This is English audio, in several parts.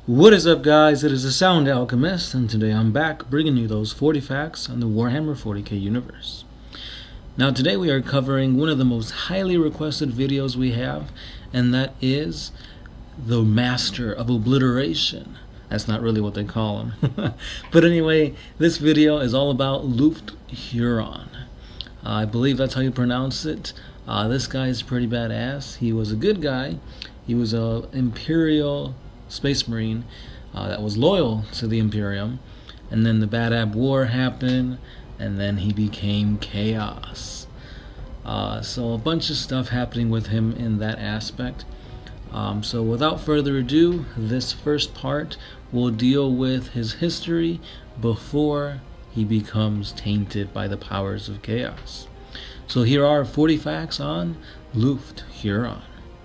What is up, guys? It is the Sound Alchemist, and today I'm back bringing you those 40 facts on the Warhammer 40K universe. Now today we are covering one of the most highly requested videos we have, and that is the Master of Obliteration. That's not really what they call him. But anyway, this video is all about Lufgt Huron. I believe that's how you pronounce it. This guy is pretty badass. He was a good guy. He was an Imperial Space Marine that was loyal to the Imperium, and then the Badab War happened, and then he became Chaos. So a bunch of stuff happening with him in that aspect. So without further ado, this first part will deal with his history before he becomes tainted by the powers of Chaos. So here are 40 facts on Lufgt Huron.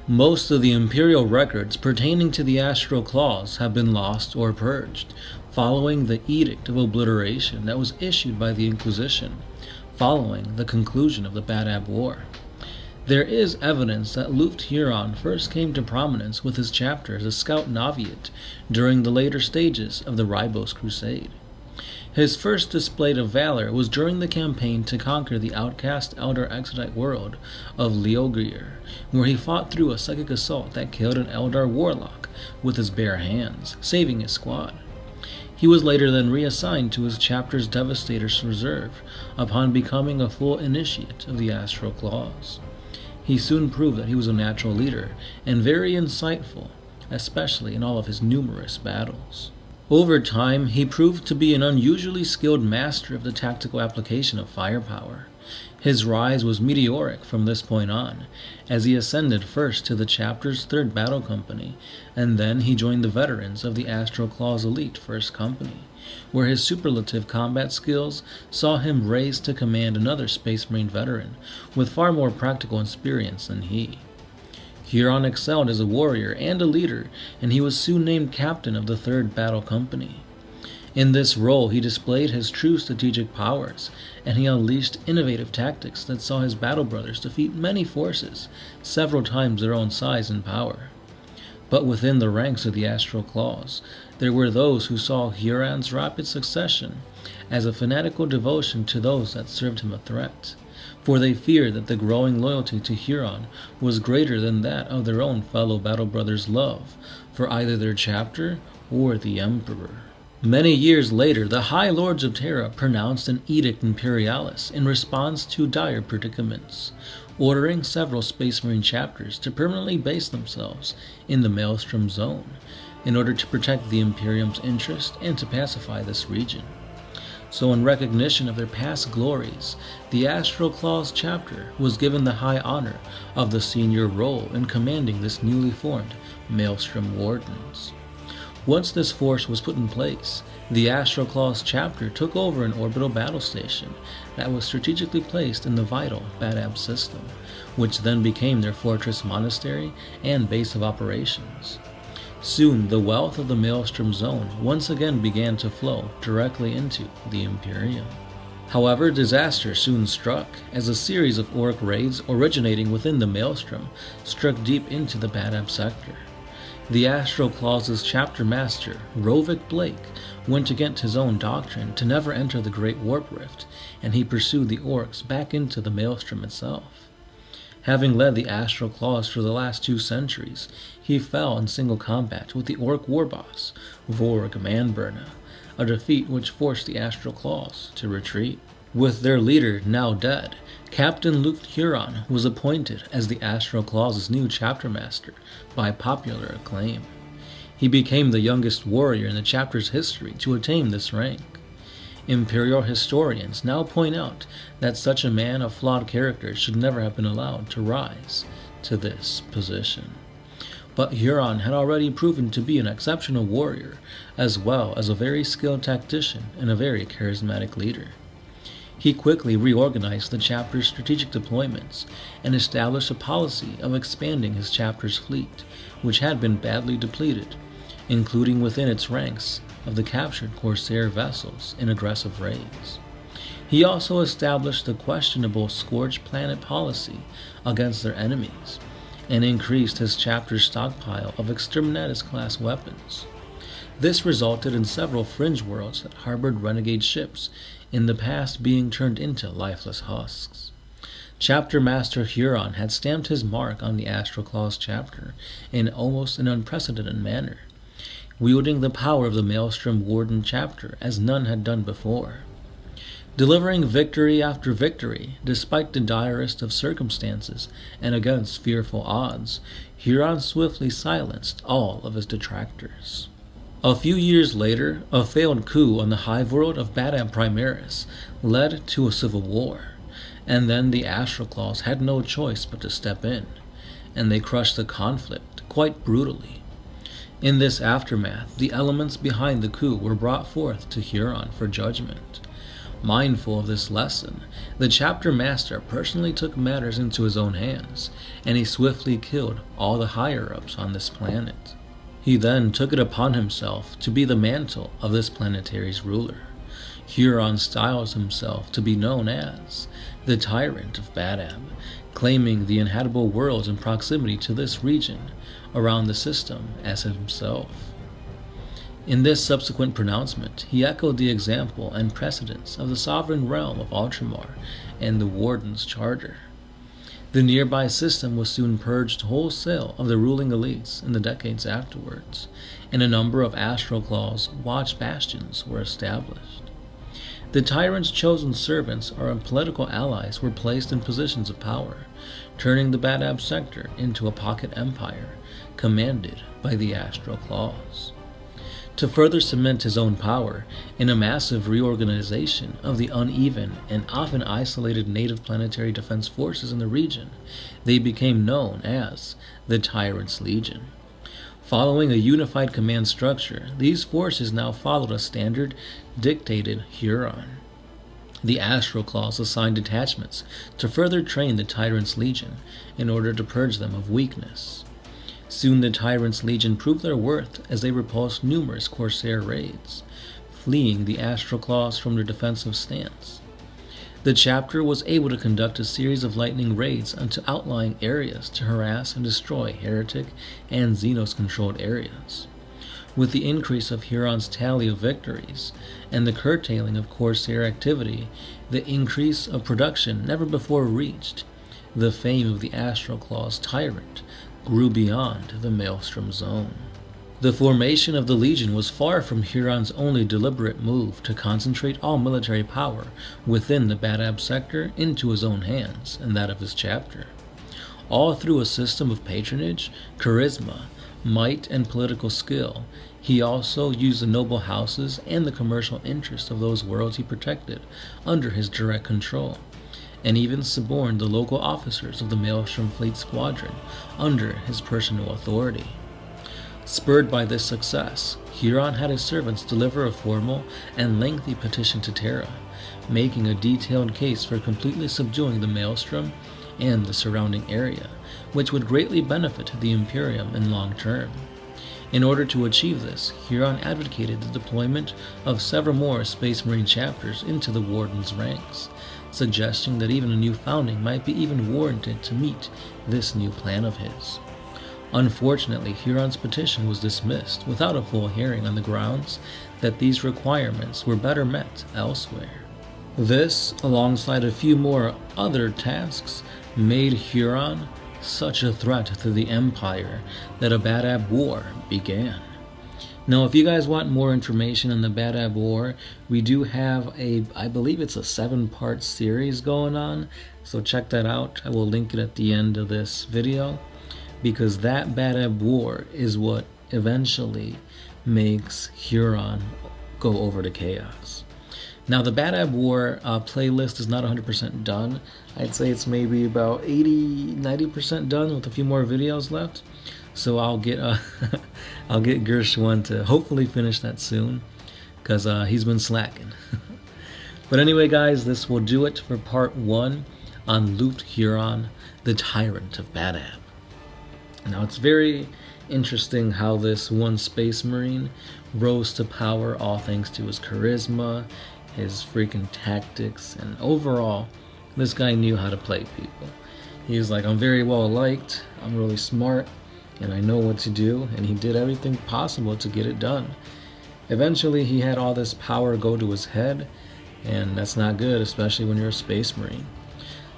Most of the Imperial records pertaining to the Astral Claws have been lost or purged, following the Edict of Obliteration that was issued by the Inquisition, following the conclusion of the Badab War. There is evidence that Lufgt Huron first came to prominence with his chapter as a scout novitiate during the later stages of the Ribos Crusade. His first display of valor was during the campaign to conquer the outcast Elder Exodite world of Lufgt, where he fought through a psychic assault that killed an Eldar warlock with his bare hands, saving his squad. He was later then reassigned to his chapter's Devastator's Reserve upon becoming a full initiate of the Astral Claws. He soon proved that he was a natural leader and very insightful, especially in all of his numerous battles. Over time, he proved to be an unusually skilled master of the tactical application of firepower. His rise was meteoric from this point on, as he ascended first to the chapter's 3rd Battle Company, and then he joined the veterans of the Astral Claws Elite 1st Company, where his superlative combat skills saw him raised to command another Space Marine veteran with far more practical experience than he. Huron excelled as a warrior and a leader, and he was soon named captain of the 3rd Battle Company. In this role, he displayed his true strategic powers, and he unleashed innovative tactics that saw his battle brothers defeat many forces, several times their own size and power. But within the ranks of the Astral Claws, there were those who saw Huron's rapid succession as a fanatical devotion to those that served him a threat, for they feared that the growing loyalty to Huron was greater than that of their own fellow battle brothers' love for either their chapter or the Emperor. Many years later, the High Lords of Terra pronounced an Edict Imperialis in response to dire predicaments, ordering several Space Marine chapters to permanently base themselves in the Maelstrom Zone in order to protect the Imperium's interest and to pacify this region. So in recognition of their past glories, the Astral Claws chapter was given the high honor of the senior role in commanding this newly formed Maelstrom Wardens. Once this force was put in place, the Astral Claws chapter took over an orbital battle station that was strategically placed in the vital Badab system, which then became their fortress monastery and base of operations. Soon, the wealth of the Maelstrom Zone once again began to flow directly into the Imperium. However, disaster soon struck, as a series of orc raids originating within the Maelstrom struck deep into the Badab sector. The Astral Claws' chapter master, Lufgt Blake, went against his own doctrine to never enter the Great Warp Rift, and he pursued the orcs back into the Maelstrom itself. Having led the Astral Claws for the last 2 centuries, he fell in single combat with the orc war boss, Vorg Manburna, a defeat which forced the Astral Claws to retreat. With their leader now dead, Captain Lufgt Huron was appointed as the Astral Claws' new chapter master by popular acclaim. He became the youngest warrior in the chapter's history to attain this rank. Imperial historians now point out that such a man of flawed character should never have been allowed to rise to this position. But Huron had already proven to be an exceptional warrior, as well as a very skilled tactician and a very charismatic leader. He quickly reorganized the chapter's strategic deployments and established a policy of expanding his chapter's fleet, which had been badly depleted, including within its ranks of the captured Corsair vessels in aggressive raids. He also established the questionable Scourge Planet policy against their enemies, and increased his chapter's stockpile of Exterminatus-class weapons. This resulted in several fringe worlds that harbored renegade ships, in the past being turned into lifeless husks. Chapter Master Huron had stamped his mark on the Astral Claws chapter in almost an unprecedented manner, wielding the power of the Maelstrom Warden chapter as none had done before. Delivering victory after victory, despite the direst of circumstances and against fearful odds, Huron swiftly silenced all of his detractors. A few years later, a failed coup on the hive world of Badab Primaris led to a civil war, and then the Astral Claws had no choice but to step in, and they crushed the conflict quite brutally. In this aftermath, the elements behind the coup were brought forth to Huron for judgment. Mindful of this lesson, the chapter master personally took matters into his own hands, and he swiftly killed all the higher-ups on this planet. He then took it upon himself to be the mantle of this planetary's ruler. Huron styles himself to be known as the Tyrant of Badab, claiming the inhabitable worlds in proximity to this region around the system as himself. In this subsequent pronouncement, he echoed the example and precedents of the sovereign realm of Ultramar and the Warden's charter. The nearby system was soon purged wholesale of the ruling elites in the decades afterwards, and a number of Astral Claws watch bastions were established. The tyrant's chosen servants or political allies were placed in positions of power, turning the Badab sector into a pocket empire commanded by the Astral Claws. To further cement his own power in a massive reorganization of the uneven and often isolated native planetary defense forces in the region, they became known as the Tyrant's Legion. Following a unified command structure, these forces now followed a standard dictated Huron. The Astral Claws assigned detachments to further train the Tyrant's Legion in order to purge them of weakness. Soon the Tyrant's Legion proved their worth as they repulsed numerous Corsair raids, fleeing the Astral Claws from their defensive stance. The chapter was able to conduct a series of lightning raids onto outlying areas to harass and destroy Heretic and Xenos-controlled areas. With the increase of Huron's tally of victories and the curtailing of Corsair activity, the increase of production never before reached, the fame of the Astral Claws Tyrant grew beyond the Maelstrom Zone. The formation of the Legion was far from Huron's only deliberate move to concentrate all military power within the Badab sector into his own hands and that of his chapter. All through a system of patronage, charisma, might, and political skill, he also used the noble houses and the commercial interests of those worlds he protected under his direct control, and even suborned the local officers of the Maelstrom Fleet Squadron under his personal authority. Spurred by this success, Huron had his servants deliver a formal and lengthy petition to Terra, making a detailed case for completely subduing the Maelstrom and the surrounding area, which would greatly benefit the Imperium in long term. In order to achieve this, Huron advocated the deployment of several more Space Marine chapters into the Warden's ranks, suggesting that even a new founding might be even warranted to meet this new plan of his. Unfortunately, Huron's petition was dismissed without a full hearing on the grounds that these requirements were better met elsewhere. This, alongside a few more other tasks, made Huron such a threat to the Empire that a Badab War began. Now, if you guys want more information on the Badab War, we do have I believe it's a 7-part series going on, so check that out. I will link it at the end of this video, because that Badab War is what eventually makes Huron go over to chaos. Now, the Badab War playlist is not 100% done. I'd say it's maybe about 80-90% done with a few more videos left. So I'll get I'll get Gershwin to hopefully finish that soon, because he's been slacking. But anyway, guys, this will do it for part 1 on Lufgt Huron, the Tyrant of Badab. Now, it's very interesting how this one Space Marine rose to power all thanks to his charisma, his freaking tactics, and overall, this guy knew how to play people. He was like, I'm very well liked, I'm really smart, and I know what to do, and he did everything possible to get it done. Eventually he had all this power go to his head, and that's not good, especially when you're a Space Marine.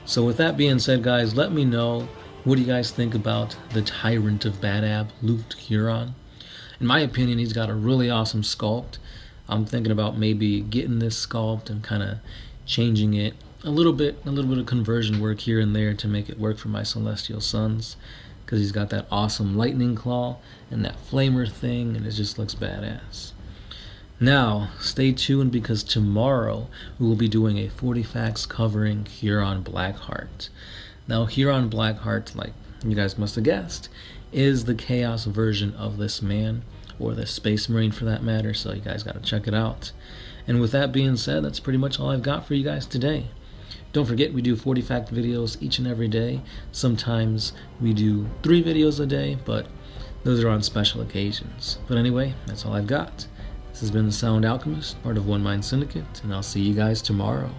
So with that being said, guys, let me know, what do you guys think about the Tyrant of Badab, Lufgt Huron? In my opinion, he's got a really awesome sculpt. I'm thinking about maybe getting this sculpt and kind of changing it a little bit of conversion work here and there to make it work for my Celestial Sons, because he's got that awesome lightning claw and that flamer thing, and it just looks badass. Now, stay tuned, because tomorrow we will be doing a 40 facts covering Huron Blackheart. Now, Huron Blackheart, like you guys must have guessed, is the Chaos version of this man, or the Space Marine for that matter, so you guys got to check it out. And with that being said, that's pretty much all I've got for you guys today. Don't forget, we do 40 fact videos each and every day. Sometimes we do 3 videos a day, but those are on special occasions. But anyway, that's all I've got. This has been the Sound Alchemist, part of One Mind Syndicate, and I'll see you guys tomorrow.